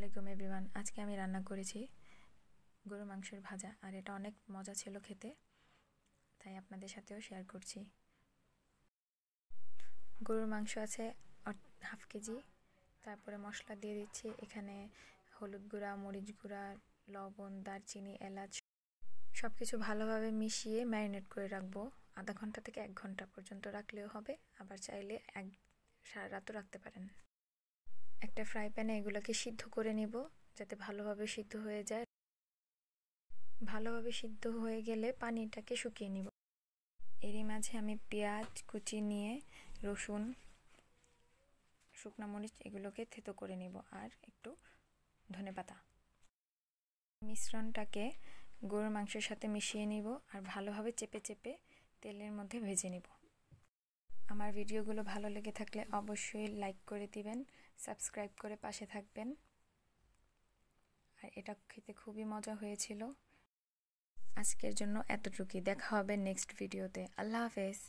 আলাইকুম এভরিওয়ান। আজকে আমি রান্না করেছি গরুর মাংসের ভাজা, আর এটা অনেক মজা ছিল খেতে, তাই আপনাদের সাথেও শেয়ার করছি। গরুর মাংস আছে হাফ কেজি। তারপরে মশলা দিয়ে দিচ্ছি এখানে হলুদ গুঁড়া, মরিচ গুঁড়া, লবণ, দারচিনি, এলাচ সব কিছু ভালোভাবে মিশিয়ে ম্যারিনেট করে রাখবো। আধা ঘন্টা থেকে 1 ঘন্টা পর্যন্ত রাখলেও হবে, আবার চাইলে সারা রাতও রাখতে পারেন। একটা ফ্রাই প্যানে এগুলোকে সিদ্ধ করে নিব যাতে ভালোভাবে সিদ্ধ হয়ে যায়। ভালোভাবে সিদ্ধ হয়ে গেলে পানিটাকে শুকিয়ে নিব। এরই মাঝে আমি পেঁয়াজ কুচি নিয়ে রসুন, শুকনো মরিচ এগুলোকে থেতো করে নিব, আর একটু ধনেপাতা। মিশ্রণটাকে গরুর মাংসের সাথে মিশিয়ে নিব আর ভালোভাবে চেপে চেপে তেলের মধ্যে ভেজে নিব। আমার ভিডিওগুলো ভালো লেগে থাকলে অবশ্যই লাইক করে দিবেন, সাবস্ক্রাইব করে পাশে থাকবেন। আর এটা খেতে খুবই মজা হয়েছিল। আজকের জন্য এতটুকুই। দেখা হবে নেক্সট ভিডিওতে। আল্লাহ হাফেজ।